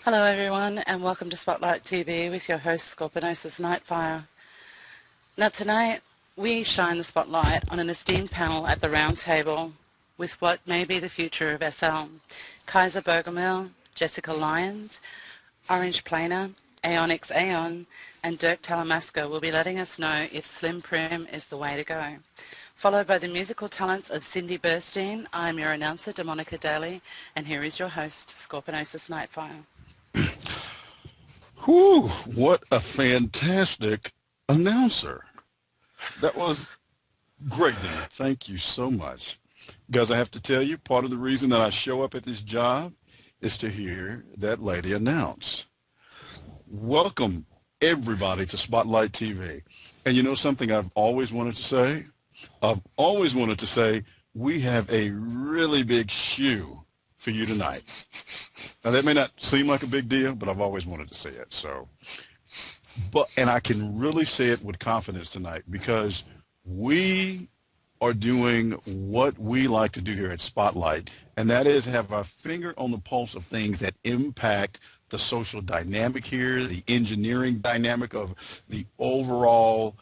Hello everyone and welcome to Spotlight TV with your host Scorpinosis Nightfire. Now tonight we shine the spotlight on an esteemed panel at the round table with what may be the future of SL. Kaiser Bogomi, Jessica Lyons, Orange Planer, Aonix Aeon and Dirk Talamasca will be letting us know if Slim Prim is the way to go. Followed by the musical talents of Cindy Burstein, I am your announcer, Demonica Daly, and here is your host, Scorpinosis Nightfire. Whew, what a fantastic announcer. That was great, Dana. Thank you so much. Guys, I have to tell you, part of the reason that I show up at this job is to hear that lady announce. Welcome, everybody, to Spotlight TV. And you know something I've always wanted to say? I've always wanted to say we have a really big shoe for you tonight. Now that may not seem like a big deal, but I've always wanted to say it. And I can really say it with confidence tonight because we are doing what we like to do here at Spotlight, and that is have our finger on the pulse of things that impact the social dynamic here, the engineering dynamic of the overall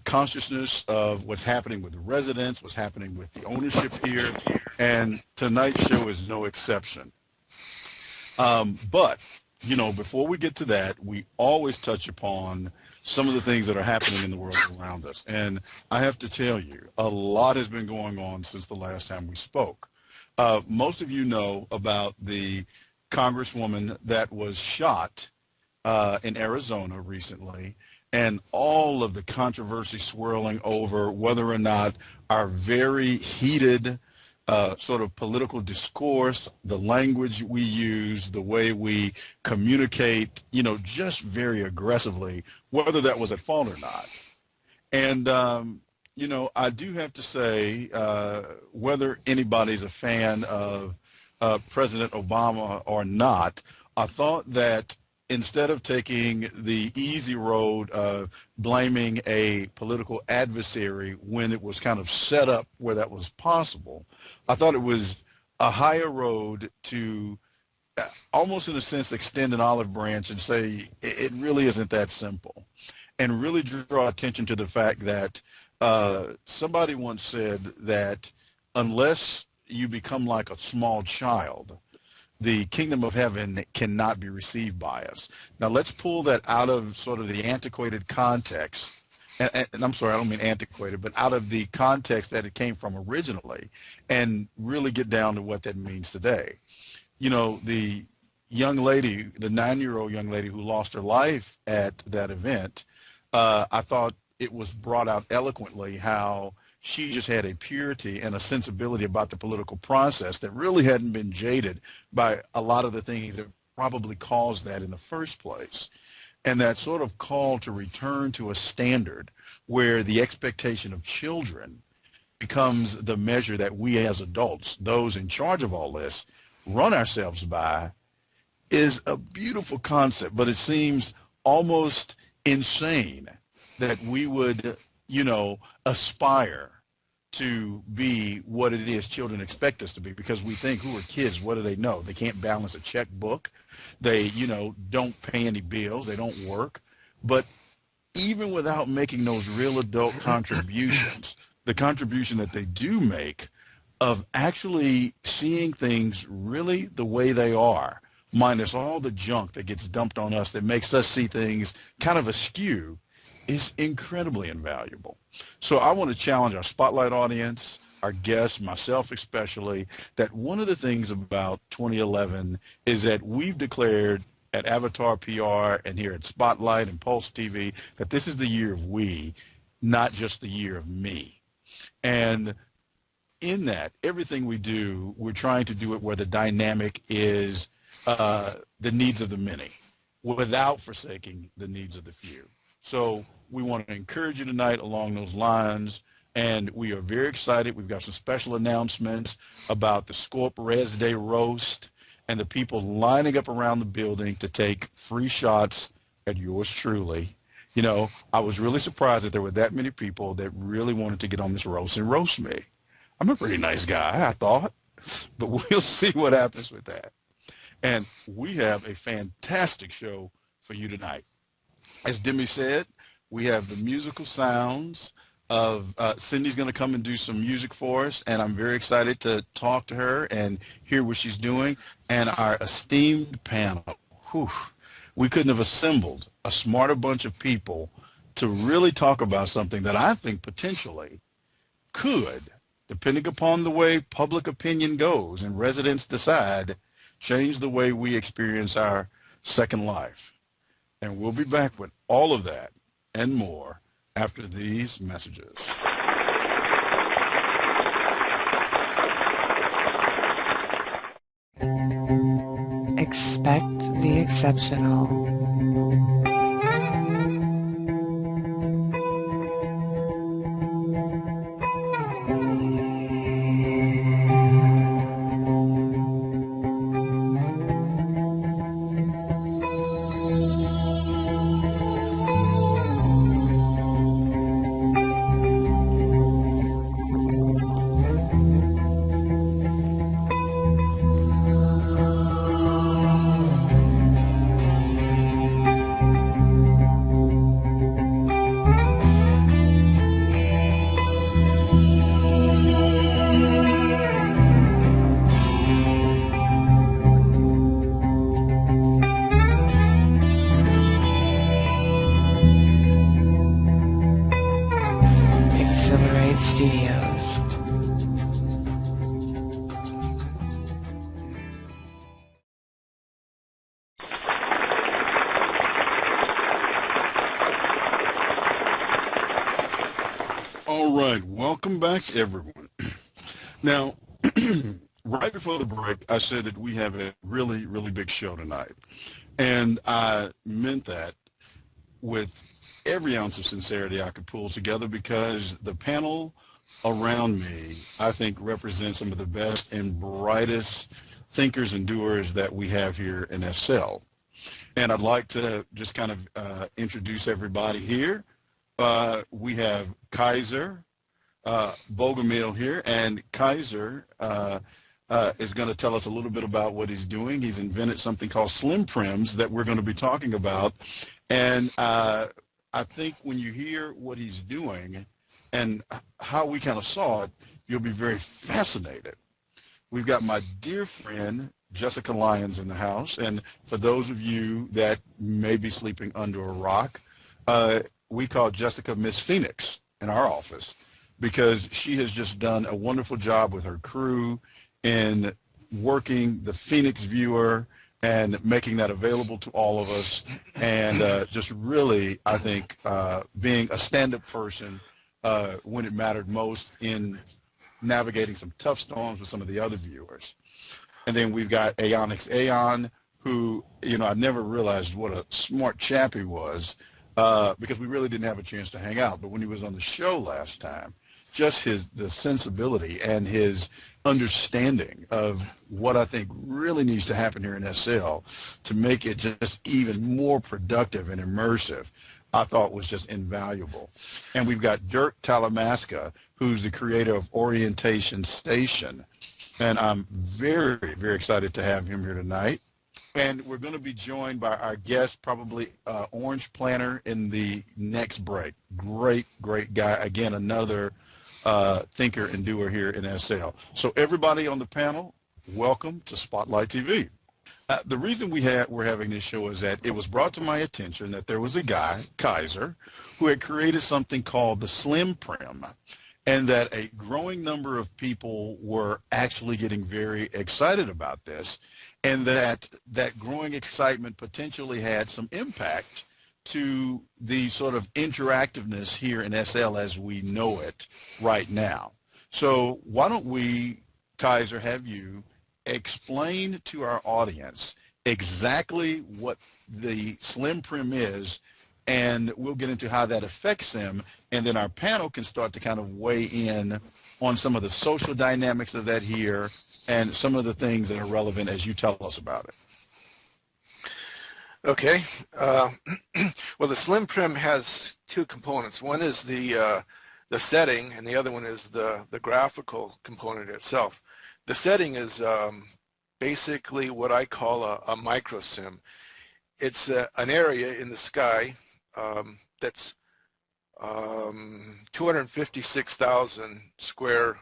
consciousness of what's happening with the residents, what's happening with the ownership here, and tonight's show is no exception. But, you know, before we get to that, we always touch upon some of the things that are happening in the world around us. And I have to tell you, a lot has been going on since the last time we spoke. Most of you know about the congresswoman that was shot in Arizona recently, and all of the controversy swirling over whether or not our very heated sort of political discourse, the language we use, the way we communicate, you know, just very aggressively, whether that was at fault or not. And, you know, I do have to say, whether anybody's a fan of President Obama or not, I thought that instead of taking the easy road of blaming a political adversary when it was kind of set up where that was possible, I thought it was a higher road to almost in a sense extend an olive branch and say it really isn't that simple, and really draw attention to the fact that somebody once said that unless you become like a small child, the kingdom of heaven cannot be received by us. Now let's pull that out of sort of the antiquated context, and I'm sorry, I don't mean antiquated, but out of the context that it came from originally, and really get down to what that means today. You know, the young lady, the 9-year-old young lady who lost her life at that event, I thought it was brought out eloquently how she just had a purity and a sensibility about the political process that really hadn't been jaded by a lot of the things that probably caused that in the first place. And that sort of call to return to a standard where the expectation of children becomes the measure that we as adults, those in charge of all this, run ourselves by, is a beautiful concept, but it seems almost insane that we would, you know, aspire to be what it is children expect us to be, because we think, who are kids? What do they know? They can't balance a checkbook. They, you know, don't pay any bills. They don't work. But even without making those real adult contributions, the contribution that they do make of actually seeing things really the way they are, minus all the junk that gets dumped on us that makes us see things kind of askew, is incredibly invaluable. So I want to challenge our Spotlight audience, our guests, myself especially, that one of the things about 2011 is that we've declared at Avatar PR and here at Spotlight and PulseTV that this is the year of we, not just the year of me. And in that, everything we do, we're trying to do it where the dynamic is the needs of the many without forsaking the needs of the few. So we want to encourage you tonight along those lines, and we are very excited. We've got some special announcements about the Scorp Res Day Roast and the people lining up around the building to take free shots at yours truly. You know, I was really surprised that there were that many people that really wanted to get on this roast and roast me. I'm a pretty nice guy, I thought, but we'll see what happens with that. And we have a fantastic show for you tonight. As Demi said, we have the musical sounds of Cindy's going to come and do some music for us, and I'm very excited to talk to her and hear what she's doing. And our esteemed panel, whew, we couldn't have assembled a smarter bunch of people to really talk about something that I think potentially could, depending upon the way public opinion goes and residents decide, change the way we experience our second life. And we'll be back with all of that and more after these messages. Expect the exceptional. Studios. All right, welcome back, everyone. Now, right before the break, I said that we have a really, really big show tonight. And I meant that with every ounce of sincerity I could pull together, because the panel around me, I think, represents some of the best and brightest thinkers and doers that we have here in SL. And I'd like to just kind of introduce everybody here. We have Kaiser Bogomi here, and Kaiser is going to tell us a little bit about what he's doing. He's invented something called Slim Prims that we're going to be talking about. And I think when you hear what he's doing and how we kind of saw it, you'll be very fascinated. We've got my dear friend, Jessica Lyons, in the house. And for those of you that may be sleeping under a rock, we call Jessica Miss Phoenix in our office, because she has just done a wonderful job with her crew in working the Phoenix viewer and making that available to all of us, and just really, I think, being a stand-up person when it mattered most in navigating some tough storms with some of the other viewers. And then we've got Aonix Aon, who, you know, I never realized what a smart chap he was, because we really didn't have a chance to hang out. But when he was on the show last time, just the sensibility and his understanding of what I think really needs to happen here in SL to make it just even more productive and immersive, I thought was just invaluable. And we've got Dirk Talamasca, who's the creator of Orientation Station. And I'm very, very excited to have him here tonight. And we're going to be joined by our guest, probably Orange Planner, in the next break. Great, great guy. Again, another thinker and doer here in SL. So everybody on the panel, welcome to Spotlight TV. The reason we're having this show is that it was brought to my attention that there was a guy, Kaiser, who had created something called the Slim Prim, and that a growing number of people were actually getting very excited about this, and that growing excitement potentially had some impact to the sort of interactiveness here in SL as we know it right now. So why don't we, Kaiser, have you explain to our audience exactly what the Slim Prim is, and we'll get into how that affects them, and then our panel can start to kind of weigh in on some of the social dynamics of that here and some of the things that are relevant as you tell us about it. Okay. Well, the Slim Prim has two components. One is the setting, and the other one is the graphical component itself. The setting is basically what I call a micro sim. It's an area in the sky that's 256,000 square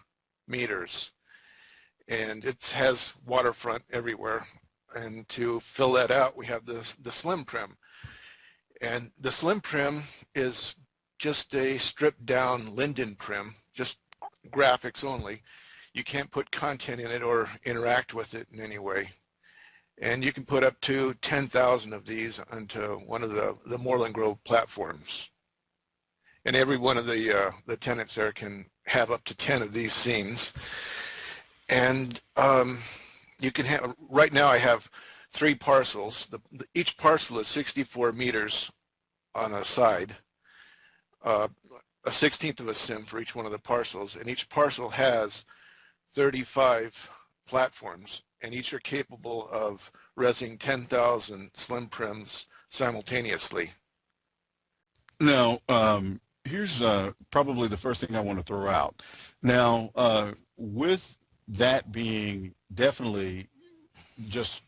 meters, and it has waterfront everywhere. And to fill that out, we have the Slim Prim. And the Slim Prim is just a stripped down Linden Prim, just graphics only. You can't put content in it or interact with it in any way. And you can put up to 10,000 of these onto one of the Moreland Grove platforms. And every one of the tenants there can have up to 10 of these scenes. And you can have, right now I have 3 parcels. Each parcel is 64 meters on a side, a 1/16 of a sim for each one of the parcels, and each parcel has 35 platforms, and each are capable of resing 10,000 Slim Prims simultaneously. Now, here's probably the first thing I want to throw out. Now, with that being definitely just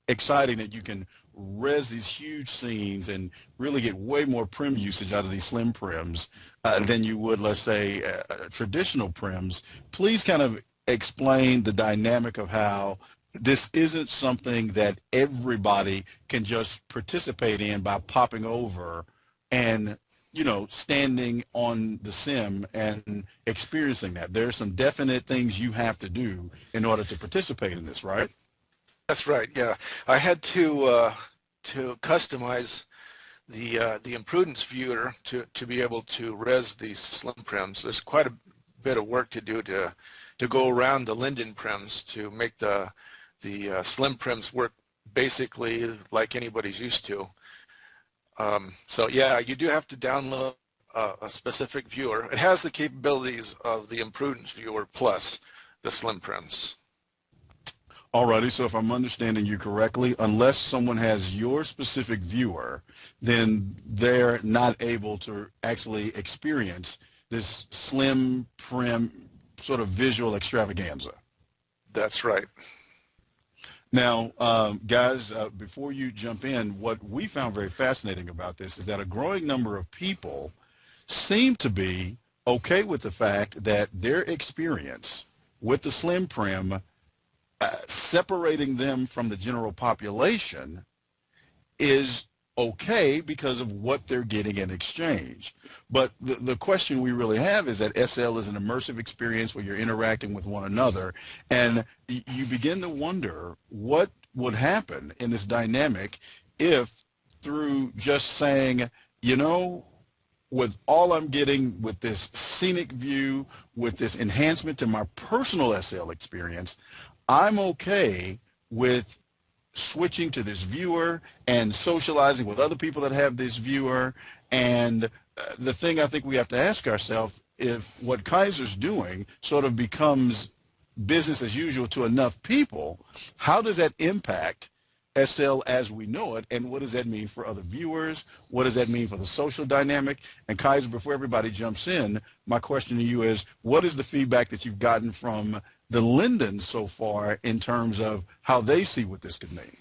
exciting that you can res these huge scenes and really get way more Prim usage out of these Slim Prims than you would, let's say, traditional Prims, please kind of explain the dynamic of how this isn't something that everybody can just participate in by popping over and, you know, standing on the sim and experiencing that. There's some definite things you have to do in order to participate in this, right? That's right. Yeah, I had to customize the Imprudence viewer to be able to res these Slim Prims. There's quite a bit of work to do to go around the Linden Prims to make the Slim Prims work basically like anybody's used to. So yeah, you do have to download a specific viewer. It has the capabilities of the Imprudence viewer plus the Slim Prims. Alrighty, so if I'm understanding you correctly, unless someone has your specific viewer, then they're not able to actually experience this Slim Prim sort of visual extravaganza. That's right. Now, guys, before you jump in, what we found very fascinating about this is that a growing number of people seem to be okay with the fact that their experience with the Slim Prim separating them from the general population is okay because of what they're getting in exchange. But the question we really have is that SL is an immersive experience where you're interacting with one another, and you begin to wonder what would happen in this dynamic if, through just saying, you know, with all I'm getting with this scenic view, with this enhancement to my personal SL experience, I'm okay with switching to this viewer and socializing with other people that have this viewer. And the thing I think we have to ask ourselves, if what Kaiser's doing sort of becomes business as usual to enough people, how does that impact SL as we know it, and what does that mean for other viewers? What does that mean for the social dynamic? And Kaiser, before everybody jumps in, my question to you is, what is the feedback that you've gotten from the Lindens so far in terms of how they see what this could mean?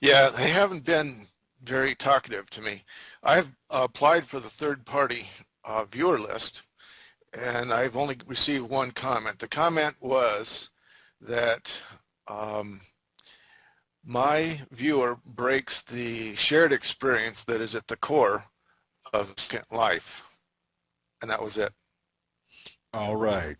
Yeah, they haven't been very talkative to me. I've applied for the third-party viewer list, and I've only received one comment. The comment was that my viewer breaks the shared experience that is at the core of Second Life, and that was it. All right.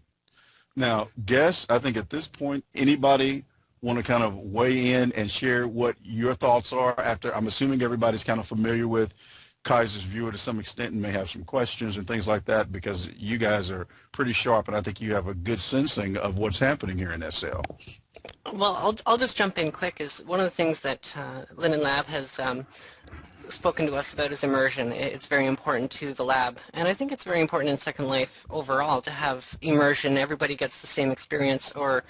Now, guests, I think at this point, anybody want to kind of weigh in and share what your thoughts are after? I'm assuming everybody's kind of familiar with Kaiser's viewer to some extent and may have some questions and things like that, because you guys are pretty sharp, and I think you have a good sensing of what's happening here in SL. Well, I'll just jump in quick. Is one of the things that Linden Lab has spoken to us about is immersion. It's very important to the lab, and I think it's very important in Second Life overall to have immersion. Everybody gets the same experience, or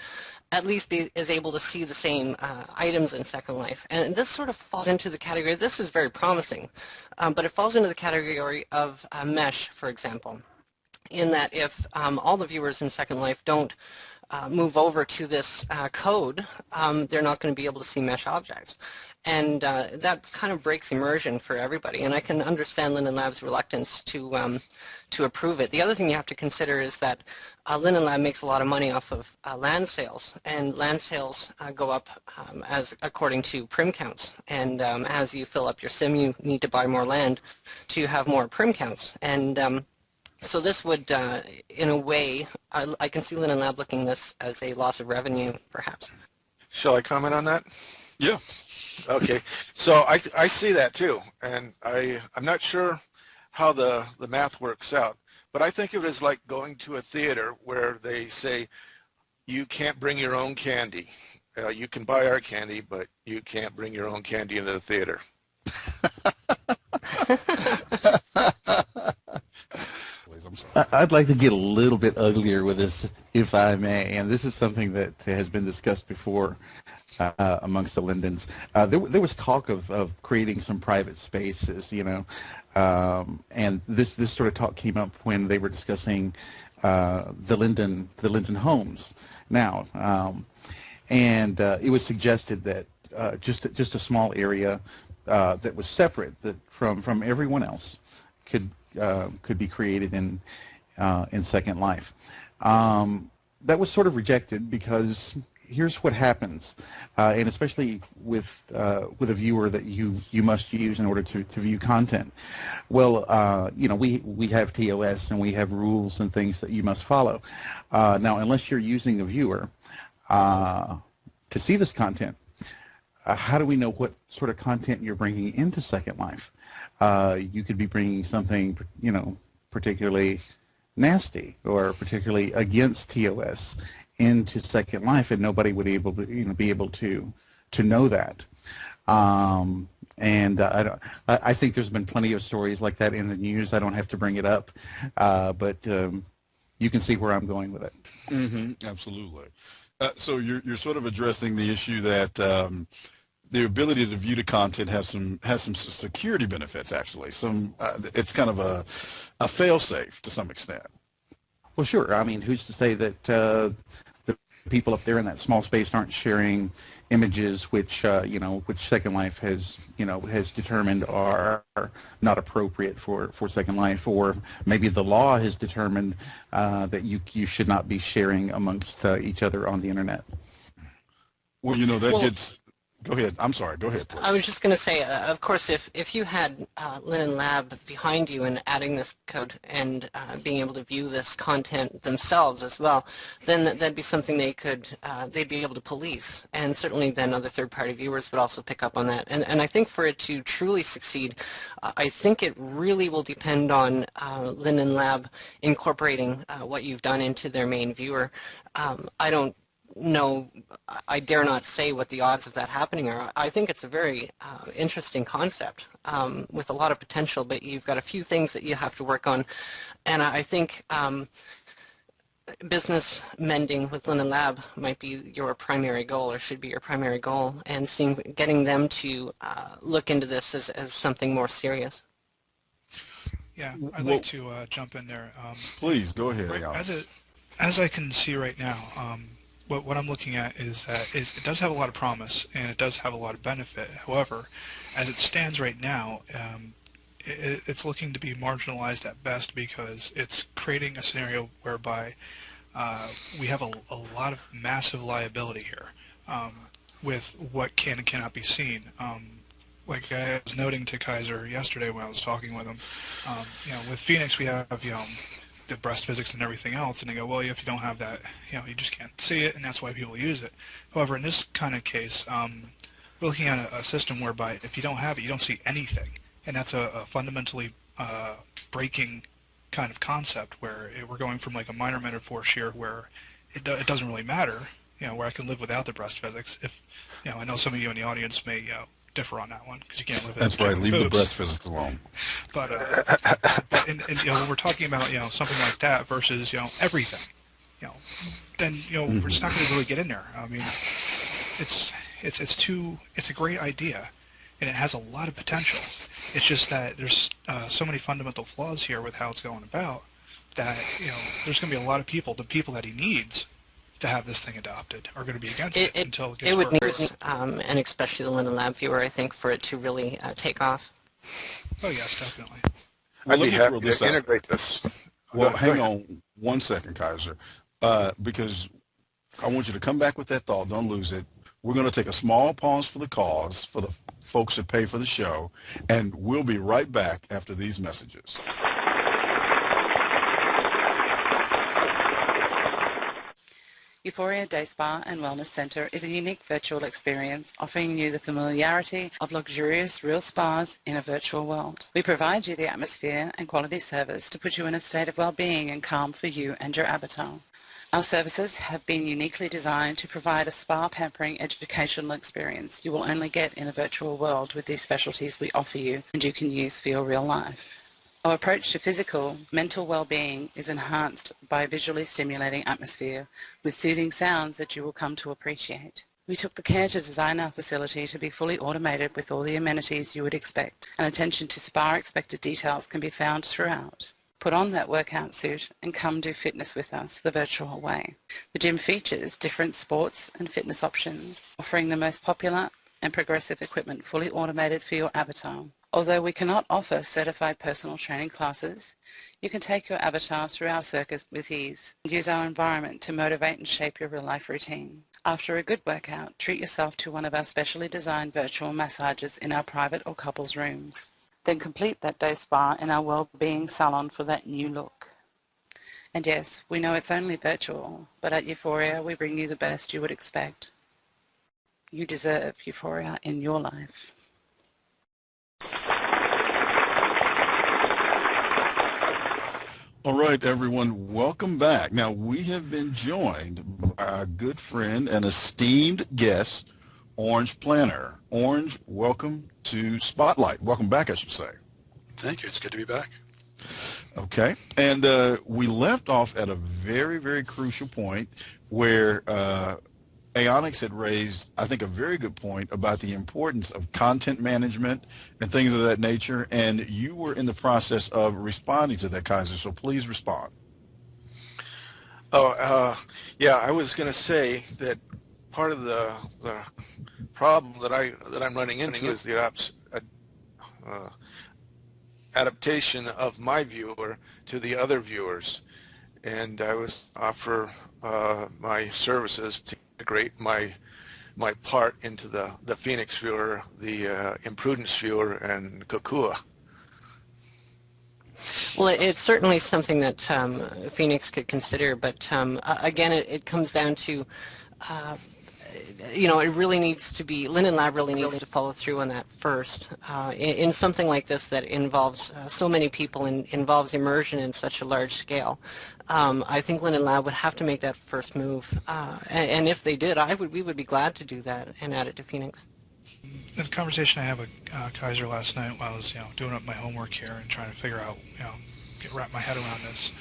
at least is able to see the same items in Second Life. And this sort of falls into the category, this is very promising, but it falls into the category of mesh, for example. in that if all the viewers in Second Life don't move over to this code, they're not going to be able to see mesh objects. And that kind of breaks immersion for everybody. And I can understand Linden Lab's reluctance to approve it. The other thing you have to consider is that Linden Lab makes a lot of money off of land sales, and land sales go up as according to Prim counts. And as you fill up your sim, you need to buy more land to have more Prim counts. And so this would, in a way, I can see Linden Lab looking this as a loss of revenue, perhaps. Shall I comment on that? Yeah. Okay, so I see that too, and I'm not sure how the math works out, but I think of it as like going to a theater where they say you can't bring your own candy. You can buy our candy, but you can't bring your own candy into the theater. I'd like to get a little bit uglier with this, if I may, and this is something that has been discussed before amongst the Lindens. There was talk of creating some private spaces, you know, and this sort of talk came up when they were discussing the Linden homes now, and it was suggested that just a small area that was separate from everyone else could be created in Second Life. That was sort of rejected because here's what happens, and especially with a viewer that you must use in order to view content. Well, you know, we have TOS and we have rules and things that you must follow. Now, unless you're using a viewer to see this content, how do we know what sort of content you're bringing into Second Life? You could be bringing something, you know, particularly nasty or particularly against TOS into Second Life, and nobody would be able to know that. And I think there's been plenty of stories like that in the news. I don't have to bring it up, but you can see where I'm going with it. Mm-hmm, absolutely. So you're sort of addressing the issue that the ability to view the content has some security benefits. Actually, it's kind of a fail-safe to some extent. Well, sure. I mean, who's to say that the people up there in that small space aren't sharing images which which Second Life has determined are not appropriate for Second Life, or maybe the law has determined that you should not be sharing amongst each other on the internet. Well, that gets. Go ahead. I'm sorry. Go ahead, please. I was just going to say, of course, if you had Linden Lab behind you and adding this code and being able to view this content themselves as well, then that'd be something they'd be able to police, and certainly then other third-party viewers would also pick up on that. And I think for it to truly succeed, I think it really will depend on Linden Lab incorporating what you've done into their main viewer. No, I dare not say what the odds of that happening are. I think it's a very interesting concept with a lot of potential, but you've got a few things that you have to work on. And I think business mending with Linden Lab might be your primary goal, or should be your primary goal, and getting them to look into this as something more serious. Yeah, I'd like to jump in there. Please, go ahead, Alex. As I can see right now, what I'm looking at is that it does have a lot of promise and it does have a lot of benefit. However, as it stands right now, it's looking to be marginalized at best because it's creating a scenario whereby we have a lot of massive liability here with what can and cannot be seen. Like I was noting to Kaiser yesterday when I was talking with him, with Phoenix we have the breast physics and everything else, and they go, well, if you don't have that, you just can't see it, and that's why people use it. However, in this kind of case, we're looking at a system whereby if you don't have it, you don't see anything, and that's a fundamentally breaking kind of concept where we're going from like a minor metaphor here where it doesn't really matter, where I can live without the breast physics. If I know some of you in the audience may differ on that one because you can't live without. That's right. Leave the breast physics alone. But when we're talking about something like that versus everything, then we're just not going to really get in there. I mean, it's a great idea, and it has a lot of potential. It's just that there's so many fundamental flaws here with how it's going about that there's going to be a lot of people, the people that he needs to have this thing adopted, are going to be against it until it gets it would worked. need, and especially the Linden Lab viewer, I think, for it to really take off. Oh yes, definitely. Well, I'd be let me throw happy this to out. integrate this. Well, Go hang ahead. on one second, Kaiser, because I want you to come back with that thought. Don't lose it. We're going to take a small pause for the cause for the folks that pay for the show, and we'll be right back after these messages. Euphoria Day Spa and Wellness Centre is a unique virtual experience offering you the familiarity of luxurious real spas in a virtual world. We provide you the atmosphere and quality service to put you in a state of well-being and calm for you and your avatar. Our services have been uniquely designed to provide a spa pampering educational experience you will only get in a virtual world with these specialties we offer you and you can use for your real life. Our approach to physical, mental well-being is enhanced by a visually stimulating atmosphere with soothing sounds that you will come to appreciate. We took the care to design our facility to be fully automated with all the amenities you would expect, and attention to spa-expected details can be found throughout. Put on that workout suit and come do fitness with us the virtual way. The gym features different sports and fitness options, offering the most popular and progressive equipment fully automated for your avatar. Although we cannot offer certified personal training classes, you can take your avatar through our circuit with ease and use our environment to motivate and shape your real-life routine. After a good workout, treat yourself to one of our specially designed virtual massages in our private or couples rooms. Then complete that day spa in our well-being salon for that new look. And yes, we know it's only virtual, but at Euphoria we bring you the best you would expect. You deserve Euphoria in your life. All right, everyone, welcome back. Now, we have been joined by our good friend and esteemed guest, Orange Planner. Orange, welcome to Spotlight. Welcome back, I should say. Thank you. It's good to be back. Okay. And we left off at a very, very crucial point where Aonix had raised, I think, a very good point about the importance of content management and things of that nature, and you were in the process of responding to that, Kaiser, so please respond. Yeah, I was going to say that part of the problem that I'm running into is the adaptation of my viewer to the other viewers, and I was offer my services to integrate my part into the Phoenix viewer, the Imprudence viewer, and Kokua. Well, it's certainly something that Phoenix could consider, but again, it comes down to it really needs to be, Linden Lab really needs to follow through on that first. In something like this that involves so many people and involves immersion in such a large scale, I think Linden Lab would have to make that first move. And if they did, we would be glad to do that and add it to Phoenix. In a conversation I had with Kaiser last night while I was doing up my homework here and trying to figure out, wrap my head around this,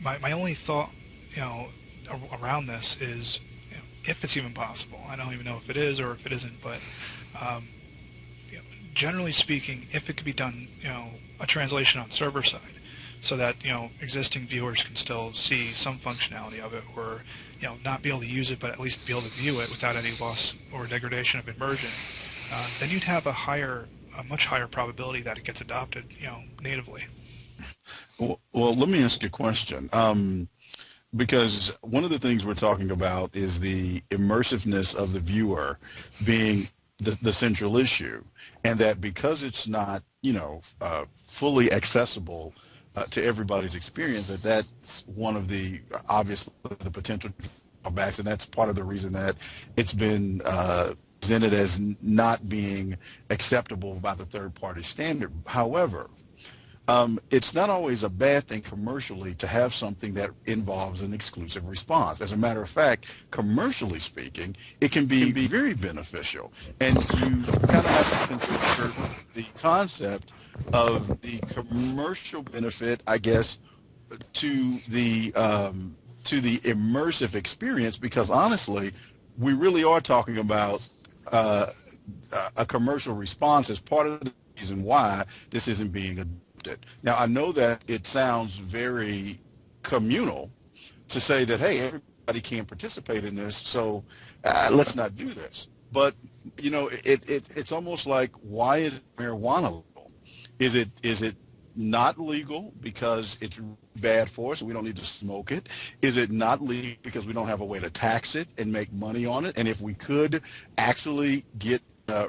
my only thought, around this is, if it's even possible. I don't even know if it is or if it isn't, but generally speaking, if it could be done, a translation on server side, so that existing viewers can still see some functionality of it, or not be able to use it, but at least be able to view it without any loss or degradation of immersion, then you'd have a much higher probability that it gets adopted, natively. Well, let me ask you a question. Because one of the things we're talking about is the immersiveness of the viewer being the central issue, and that because it's not, fully accessible to everybody's experience, that's one of the obviously the potential drawbacks, and that's part of the reason that it's been presented as not being acceptable by the third-party standard. However, it's not always a bad thing commercially to have something that involves an exclusive response. As a matter of fact, commercially speaking, it can be very beneficial. And you kind of have to consider the concept of the commercial benefit, I guess, to the immersive experience, because honestly, we really are talking about a commercial response as part of the reason why this isn't being it. Now, I know that it sounds very communal to say that, hey, everybody can participate in this, so let's not do this. But, you know, it's almost like, why is marijuana legal? Is it not legal because it's bad for us and we don't need to smoke it? Is it not legal because we don't have a way to tax it and make money on it? And if we could actually get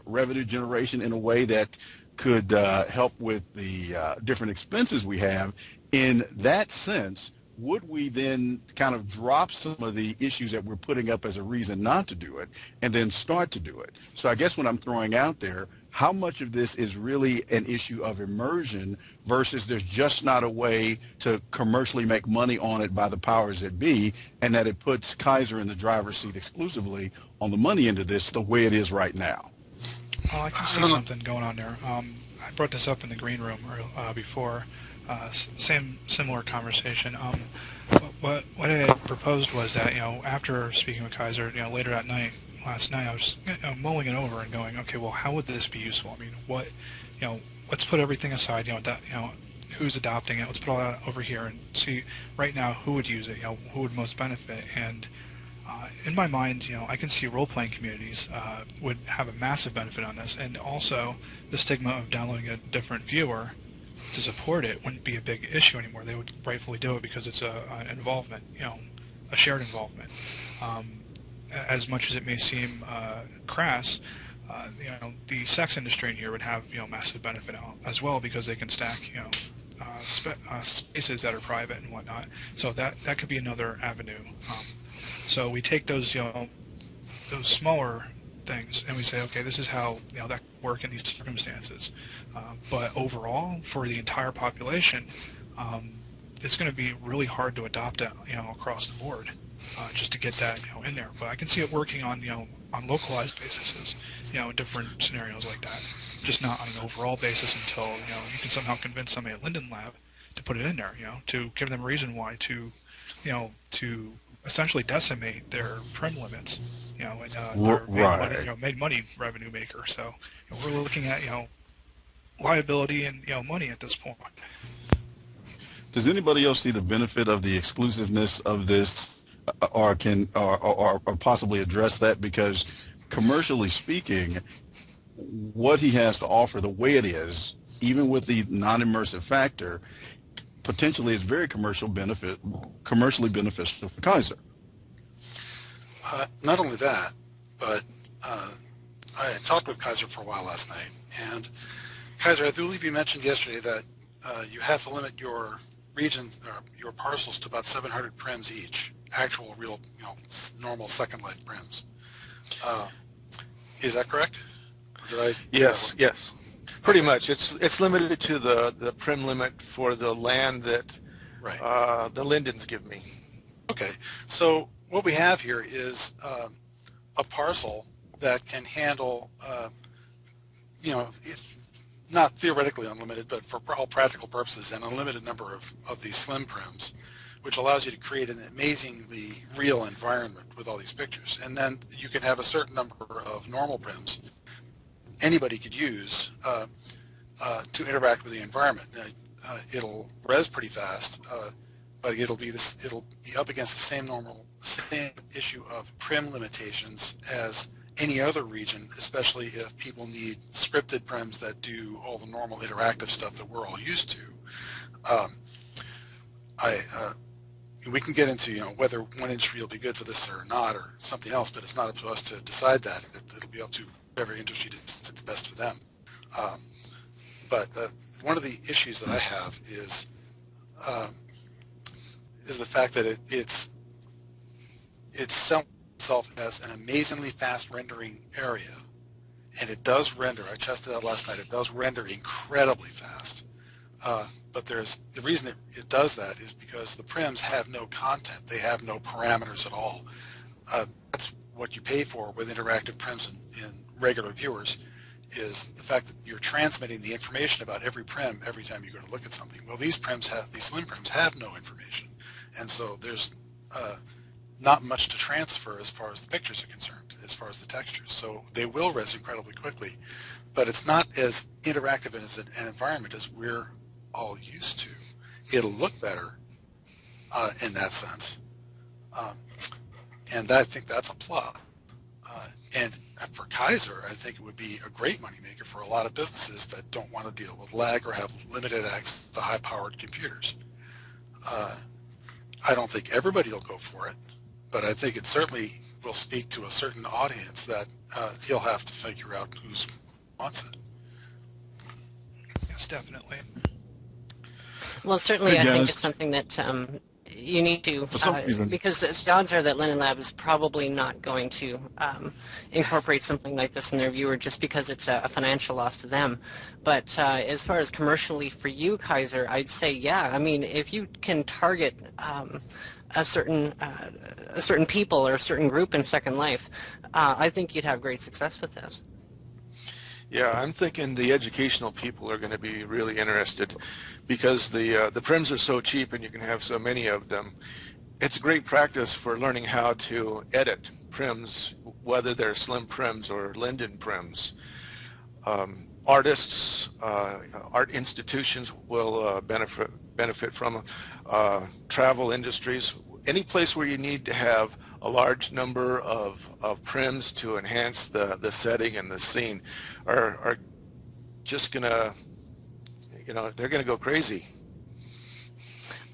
revenue generation in a way that could help with the different expenses we have, in that sense, would we then kind of drop some of the issues that we're putting up as a reason not to do it and then start to do it? So I guess what I'm throwing out there, how much of this is really an issue of immersion versus there's just not a way to commercially make money on it by the powers that be, and that it puts Kaiser in the driver's seat exclusively on the money end of this the way it is right now? Oh, I can see something going on there. I brought this up in the green room before. Similar conversation. What I had proposed was that, you know, after speaking with Kaiser, you know, later that night, last night, I was mulling it over and going, okay, well, how would this be useful? I mean, what, you know, let's put everything aside, you know, who's adopting it, let's put all that over here and see right now who would use it, you know, who would most benefit. And in my mind, you know, I can see role-playing communities would have a massive benefit on this, and also the stigma of downloading a different viewer to support it wouldn't be a big issue anymore. They would rightfully do it because it's an involvement, you know, a shared involvement. As much as it may seem crass, you know, the sex industry in here would have, you know, massive benefit as well because they can stack, you know, spaces that are private and whatnot. So that could be another avenue. So we take those, you know, those smaller things and we say, okay, this is how, you know, that could work in these circumstances. But overall, for the entire population, it's going to be really hard to adopt it, you know, across the board, just to get that, you know, in there. But I can see it working on, you know, on localized bases, you know, in different scenarios like that. Just not on an overall basis until, you know, you can somehow convince somebody at Linden Lab to put it in there, you know, to give them a reason why to, you know, to essentially decimate their Prim limits, you know, and they're made money revenue maker. So, you know, we're looking at, you know, liability and, you know, money at this point. Does anybody else see the benefit of the exclusiveness of this, or can or possibly address that? Because commercially speaking, what he has to offer, the way it is, even with the non-immersive factor, potentially is very commercially beneficial for Kaiser. Not only that, but I talked with Kaiser for a while last night, and Kaiser, I believe you mentioned yesterday that you have to limit your region, your parcels, to about 700 prims each, actual, real, you know, normal Second Life prims. Is that correct? Yes. Pretty much. It's limited to the prim limit for the land that the Lindens give me. Okay. So what we have here is a parcel that can handle, you know, not theoretically unlimited, but for all practical purposes, an unlimited number of these slim prims, which allows you to create an amazingly real environment with all these pictures. And then you can have a certain number of normal prims anybody could use to interact with the environment. It'll res pretty fast, but it'll be up against the same issue of prim limitations as any other region, especially if people need scripted prims that do all the normal interactive stuff that we're all used to. We can get into, you know, whether one industry will be good for this or not, or something else, but it's not up to us to decide that. It'll be up to every industry to do it's best for them. But one of the issues that I have is the fact that it's selling itself as an amazingly fast rendering area, and it does render. I tested it out last night. It does render incredibly fast. But the reason it does that is because the prims have no content. They have no parameters at all. That's what you pay for with interactive prims in regular viewers, is the fact that you're transmitting the information about every prim every time you go to look at something. Well, these slim prims have no information, and so there's not much to transfer as far as the pictures are concerned, as far as the textures. So they will res incredibly quickly, but it's not as interactive as an environment as we're all used to. It'll look better in that sense. And I think that's a plus. And for Kaiser, I think it would be a great moneymaker for a lot of businesses that don't want to deal with lag or have limited access to high-powered computers. I don't think everybody will go for it, but I think it certainly will speak to a certain audience that he'll have to figure out who wants it. Yes, definitely. Well, certainly Hey, I think guys. it's something that you need to, For some reason. because the odds are that Linden Lab is probably not going to incorporate something like this in their viewer just because it's a financial loss to them. But as far as commercially for you, Kaiser, I'd say, yeah, I mean, if you can target a certain people or a certain group in Second Life, I think you'd have great success with this. Yeah, I'm thinking the educational people are going to be really interested because the Prims are so cheap and you can have so many of them. It's a great practice for learning how to edit Prims, whether they're slim Prims or Linden Prims. Artists, art institutions will benefit from travel industries. Any place where you need to have a large number of Prims to enhance the setting and the scene are just gonna, they're gonna go crazy.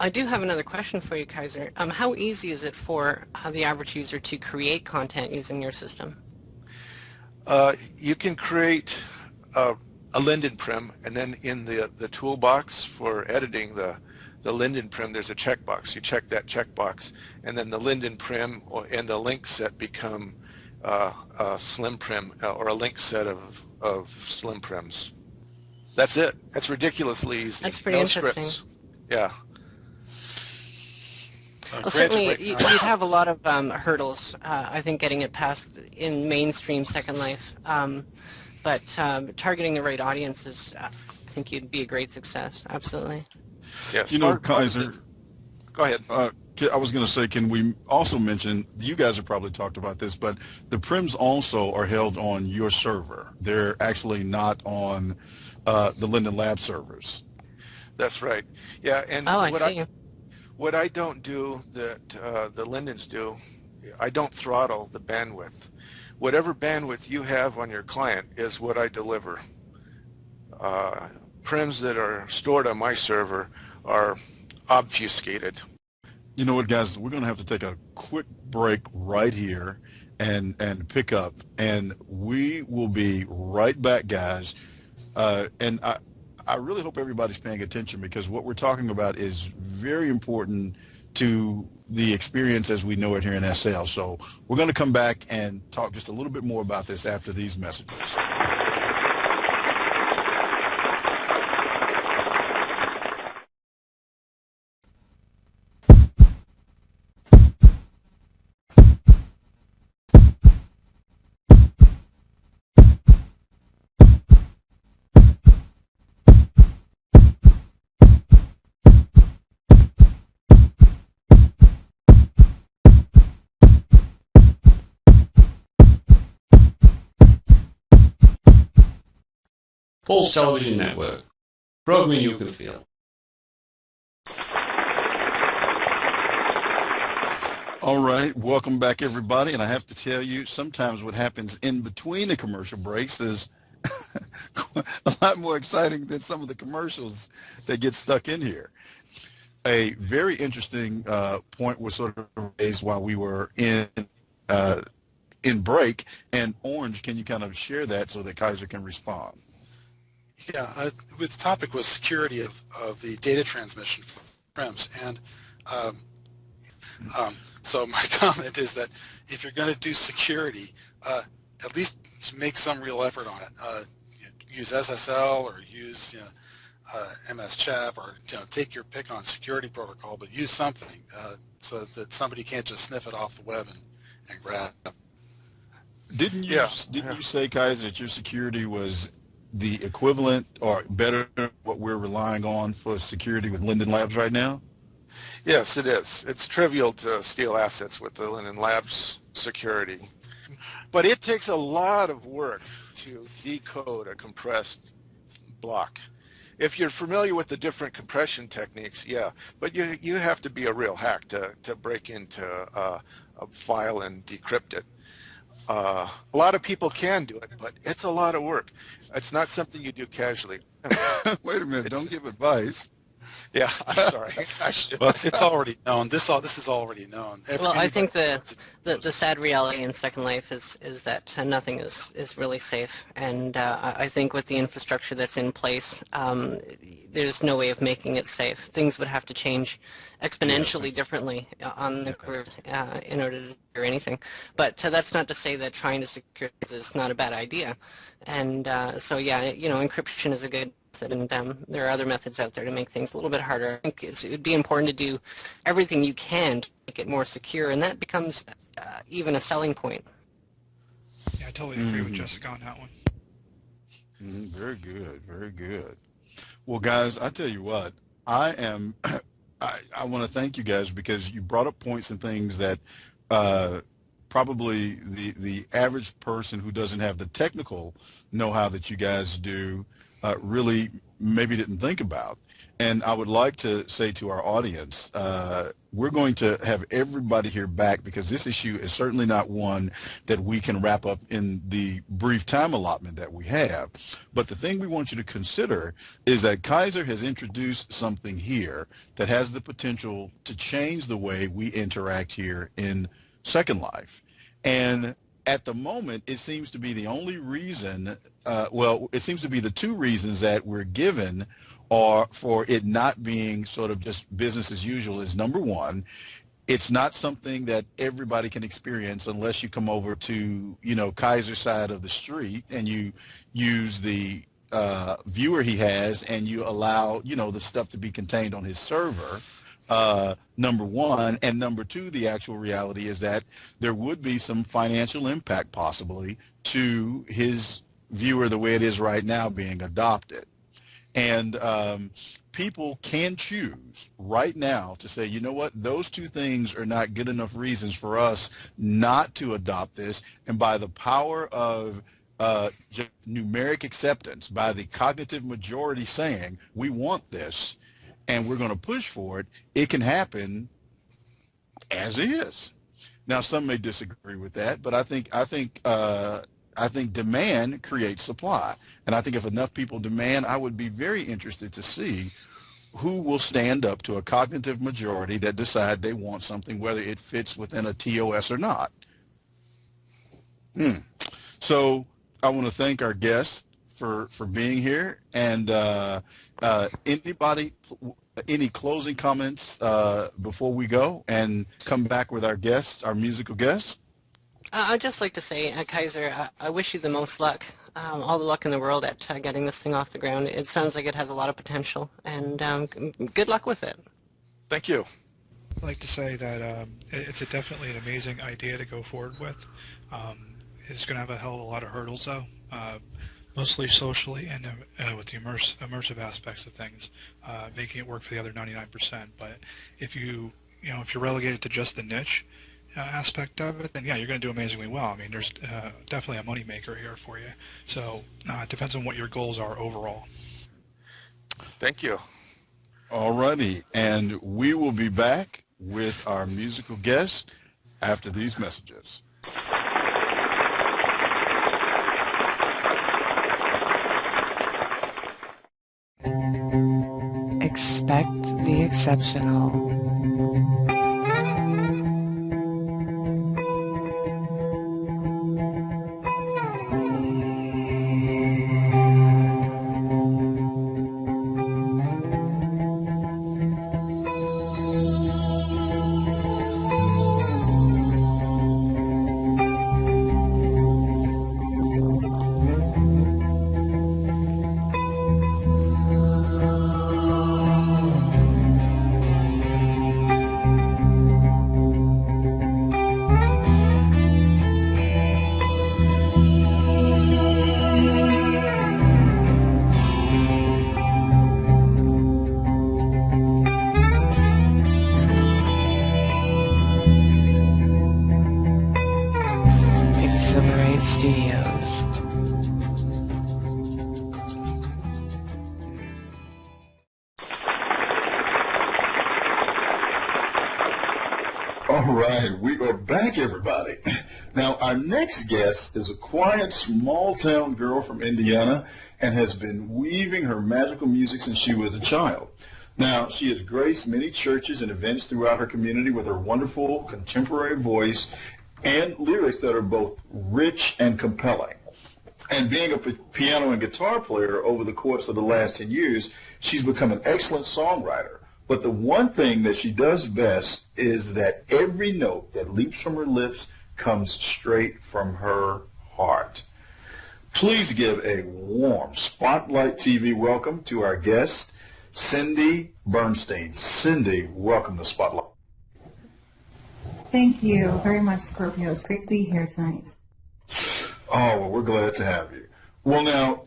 I do have another question for you, Kaiser. How easy is it for the average user to create content using your system? You can create a Linden Prim, and then in the toolbox for editing the Linden Prim, there's a checkbox. You check that checkbox, and then the Linden Prim and the link set become a Slim Prim or a link set of Slim Prims. That's it. That's ridiculously easy. That's pretty interesting. Scripts. Yeah. Well, certainly you'd have a lot of hurdles, I think, getting it past in mainstream Second Life. But targeting the right audiences, I think you'd be a great success. Absolutely. Yes. Kaiser, go ahead. I was going to say, can we also mention, you guys have probably talked about this, but the Prims also are held on your server. They're actually not on the Linden Lab servers. That's right. Yeah, and I see. What I don't do that the Lindens do, I don't throttle the bandwidth. Whatever bandwidth you have on your client is what I deliver. Prims that are stored on my server are obfuscated. You know what, guys? We're going to have to take a quick break right here and pick up, and we will be right back, guys. And I really hope everybody's paying attention because what we're talking about is very important to the experience as we know it here in SL. So we're going to come back and talk just a little bit more about this after these messages. Pulse Television Network. Programming you can feel. All right, welcome back, everybody. And I have to tell you, sometimes what happens in between the commercial breaks is a lot more exciting than some of the commercials that get stuck in here. A very interesting point was sort of raised while we were in break. And Orange, can you kind of share that so that Kaiser can respond? Yeah, the topic was security of the data transmission for Prims, and so my comment is that if you're going to do security, at least make some real effort on it. Use SSL or use MS Chat, or take your pick on security protocol, but use something so that somebody can't just sniff it off the web and grab it. Didn't you say, Kaiser, that your security was the equivalent or better than what we're relying on for security with Linden Labs right now? Yes, it is. It's trivial to steal assets with the Linden Labs security. But it takes a lot of work to decode a compressed block. if you're familiar with the different compression techniques, yeah, but you have to be a real hack to break into a file and decrypt it. A lot of people can do it, but it's a lot of work. It's not something you do casually. Wait a minute, don't give advice. Yeah, I'm sorry. Well, it's already known. This is already known. Well, I think the sad reality in Second Life is that nothing is really safe, and I think with the infrastructure that's in place, there's no way of making it safe. Things would have to change exponentially differently on the grid in order to secure anything. But that's not to say that trying to secure things is not a bad idea. And so yeah, encryption is a good method, and there are other methods out there to make things a little bit harder. I think it would be important to do everything you can to make it more secure, and that becomes even a selling point. Yeah, I totally agree with Jessica on that one. Very good, very good. Well, guys, I tell you what, I want to thank you guys because you brought up points and things that probably the average person who doesn't have the technical know-how that you guys do really maybe didn't think about. And I would like to say to our audience, we're going to have everybody here back because this issue is certainly not one that we can wrap up in the brief time allotment that we have. But the thing we want you to consider is that Kaiser has introduced something here that has the potential to change the way we interact here in Second Life. And at the moment, it seems to be the only reason, well, it seems to be the two reasons that we're given or for it not being sort of just business as usual is number one, it's not something that everybody can experience unless you come over to, Kaiser's side of the street and you use the viewer he has and you allow, the stuff to be contained on his server. Number one, and number two, the actual reality is that there would be some financial impact possibly to his viewer the way it is right now being adopted. And people can choose right now to say, you know what, those two things are not good enough reasons for us not to adopt this. And by the power of just numeric acceptance, by the cognitive majority saying, we want this, and we're going to push for it, it can happen as is. Now, some may disagree with that, but I think demand creates supply. And I think if enough people demand, I would be very interested to see who will stand up to a cognitive majority that decide they want something, whether it fits within a TOS or not. So I want to thank our guests for being here. And anybody, any closing comments before we go and come back with our guests, our musical guests? I'd just like to say, Kaiser, I wish you the most luck, all the luck in the world at getting this thing off the ground. It sounds like it has a lot of potential, and good luck with it. Thank you. I'd like to say that it's definitely an amazing idea to go forward with. It's going to have a hell of a lot of hurdles, though, mostly socially and with the immersive aspects of things, making it work for the other 99%. But if you're relegated to just the niche aspect of it, then yeah, you're going to do amazingly well. I mean, there's definitely a moneymaker here for you. So it depends on what your goals are overall. Thank you. Alrighty, and we will be back with our musical guest after these messages. Expect the exceptional. back, everybody. Now, our next guest is a quiet, small-town girl from Indiana and has been weaving her magical music since she was a child. Now, she has graced many churches and events throughout her community with her wonderful contemporary voice and lyrics that are both rich and compelling. And being a piano and guitar player over the course of the last 10 years, she's become an excellent songwriter. But the one thing that she does best is that every note that leaps from her lips comes straight from her heart. Please give a warm Spotlight TV welcome to our guest, Cindy Bernstein. Cindy, welcome to Spotlight. Thank you very much, Scorpio. It's great to be here tonight. Oh, well, we're glad to have you. Well, now,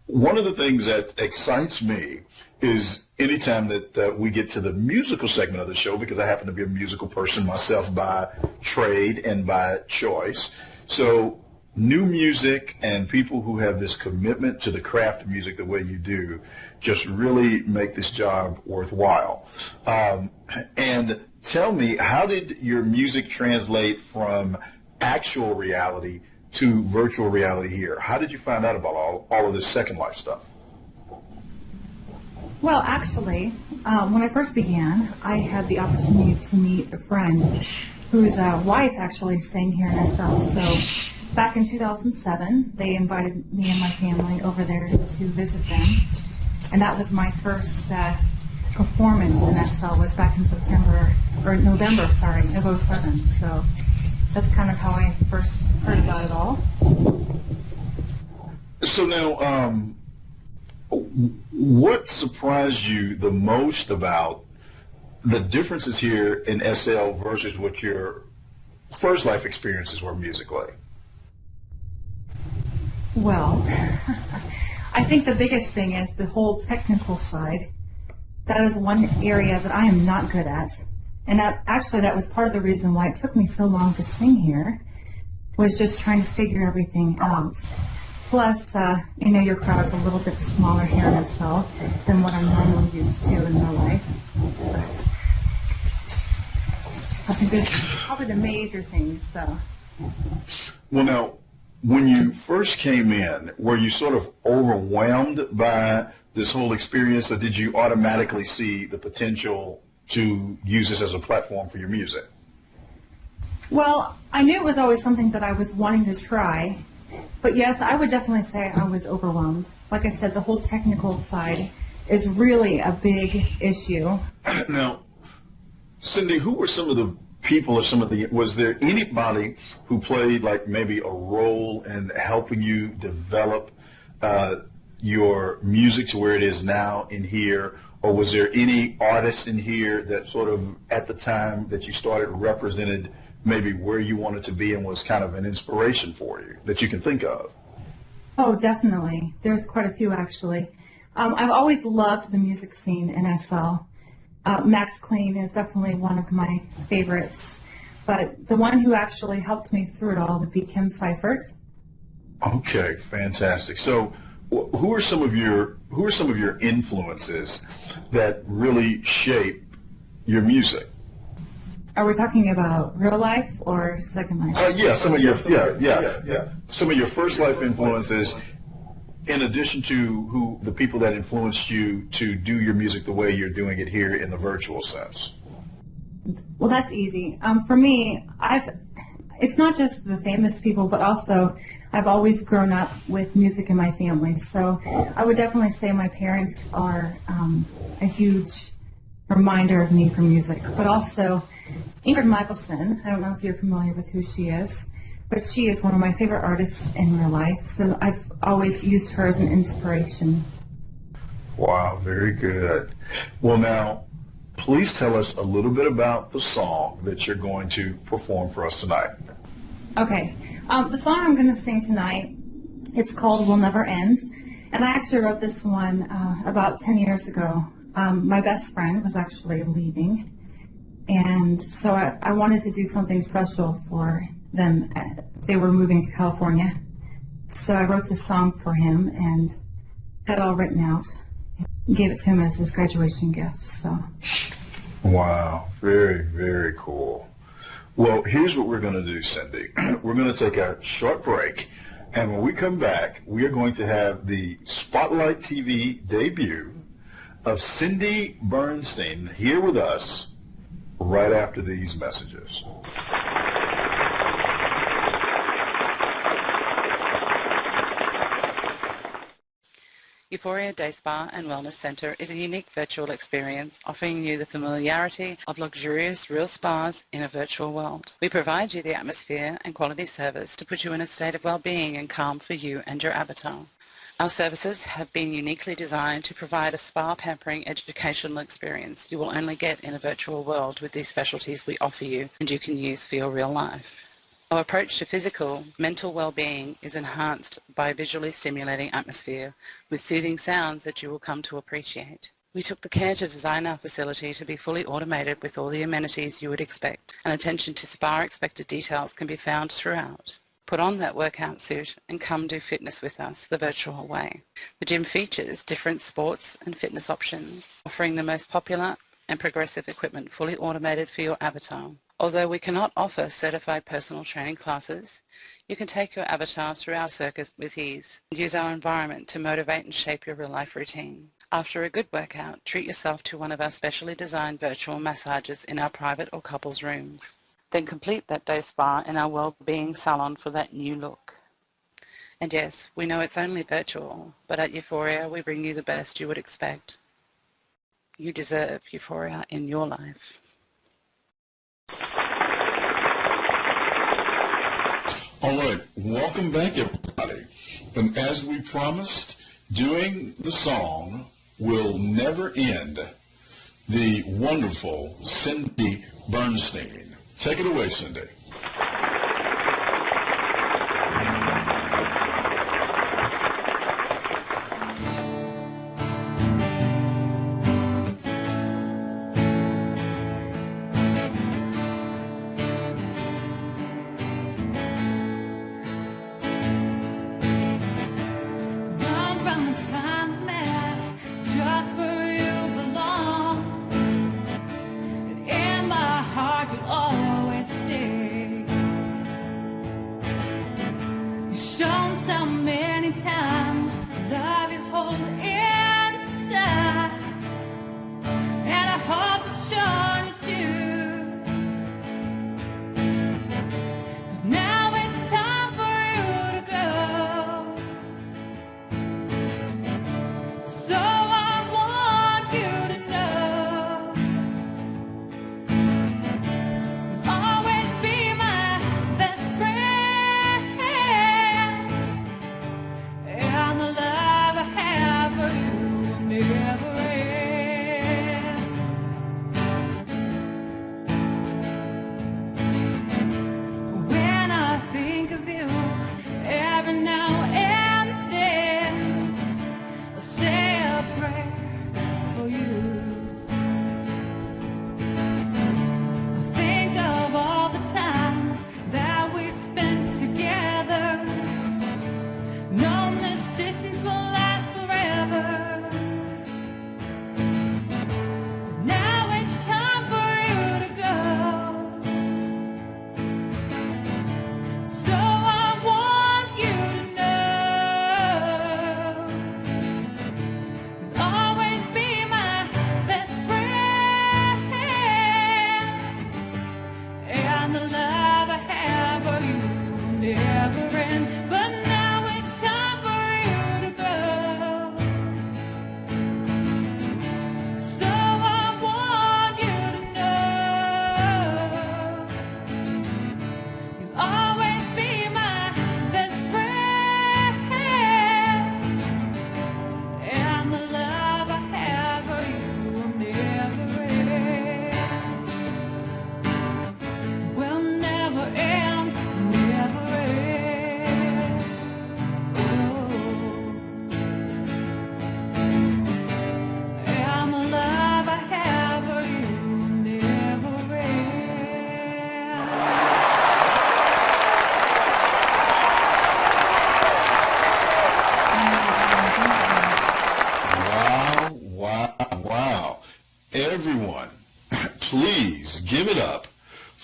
one of the things that excites me is anytime that we get to the musical segment of the show, because I happen to be a musical person myself by trade and by choice. So new music and people who have this commitment to the craft of music the way you do just really make this job worthwhile. And tell me, how did your music translate from actual reality to virtual reality here? How did you find out about all of this Second Life stuff? Well, actually, when I first began, I had the opportunity to meet a friend whose wife actually sang here in SL. So back in 2007, they invited me and my family over there to visit them. And that was my first performance in SL, was back in November of 07. So that's kind of how I first heard about it all. So now, what surprised you the most about the differences here in SL versus what your first life experiences were musically? Well, I think the biggest thing is the whole technical side. That is one area that I am not good at. And that was part of the reason why it took me so long to sing here, was just trying to figure everything out. Plus, your crowd's a little bit smaller here in SL than what I'm normally used to in real life. But I think there's probably the major things. So. Well, now, when you first came in, were you sort of overwhelmed by this whole experience, or did you automatically see the potential to use this as a platform for your music? Well, I knew it was always something that I was wanting to try. But yes, I would definitely say I was overwhelmed. Like I said, the whole technical side is really a big issue. Now, Cindy, who were some of the people or was there anybody who played like maybe a role in helping you develop your music to where it is now in here? Or was there any artists in here that sort of at the time that you started represented maybe where you wanted to be and was kind of an inspiration for you that you can think of? Oh, definitely. There's quite a few, actually. I've always loved the music scene in SL. Max Clean is definitely one of my favorites. But the one who actually helped me through it all would be Kim Seifert. Okay, fantastic. So who are some of your influences that really shape your music? Are we talking about real life or Second Life? Some of your first life influences, in addition to the people that influenced you to do your music the way you're doing it here in the virtual sense. Well, that's easy. For me, it's not just the famous people, but also I've always grown up with music in my family. So I would definitely say my parents are a huge reminder of me for music, but also Ingrid Michaelson. I don't know if you're familiar with who she is, but she is one of my favorite artists in real life, so I've always used her as an inspiration. Wow, very good. Well, now, please tell us a little bit about the song that you're going to perform for us tonight. Okay, the song I'm going to sing tonight, it's called Will Never End, and I actually wrote this one about 10 years ago. My best friend was actually leaving, and so I wanted to do something special for them. They were moving to California, so I wrote this song for him and had it all written out. Gave it to him as his graduation gift. So. Wow, very, very cool. Well, here's what we're going to do, Cindy. We're going to take a short break, and when we come back, we are going to have the Spotlight TV debut of Cindy Bernstein here with us right after these messages. Euphoria Day Spa and Wellness Centre is a unique virtual experience offering you the familiarity of luxurious real spas in a virtual world. We provide you the atmosphere and quality service to put you in a state of well-being and calm for you and your avatar. Our services have been uniquely designed to provide a spa pampering educational experience you will only get in a virtual world with these specialties we offer you and you can use for your real life. Our approach to physical, mental well-being is enhanced by a visually stimulating atmosphere with soothing sounds that you will come to appreciate. We took the care to design our facility to be fully automated with all the amenities you would expect, and attention to spa-expected details can be found throughout. Put on that workout suit and come do fitness with us the virtual way. The gym features different sports and fitness options, offering the most popular and progressive equipment fully automated for your avatar. Although we cannot offer certified personal training classes, you can take your avatar through our circuit with ease and use our environment to motivate and shape your real-life routine. After a good workout, treat yourself to one of our specially designed virtual massages in our private or couples rooms. Then complete that day spa in our well-being salon for that new look. And yes, we know it's only virtual, but at Euphoria we bring you the best you would expect. You deserve Euphoria in your life. All right, welcome back, everybody. And as we promised, doing the song will never end. The wonderful Cindy Bernstein. Take it away, Cindy. Always stay.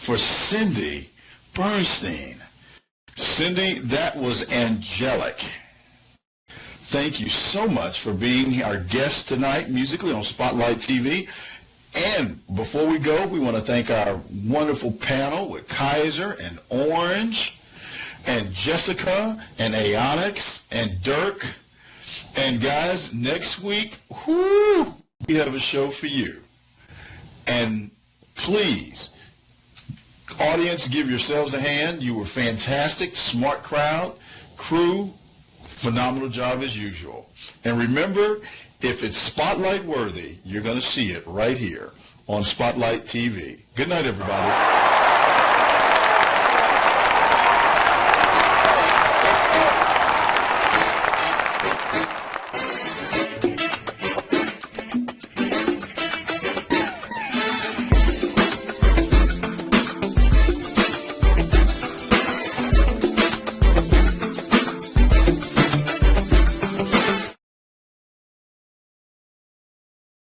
for Cindy Bernstein. Cindy, that was angelic. Thank you so much for being our guest tonight musically on Spotlight TV. And before we go, we want to thank our wonderful panel with Kaiser and Orange and Jessica and Aonix and Dirk. And guys, next week, whoo, we have a show for you. And please, audience, give yourselves a hand. You were fantastic, smart crowd, crew, phenomenal job as usual. And remember, if it's Spotlight worthy, you're going to see it right here on Spotlight TV. Good night, everybody.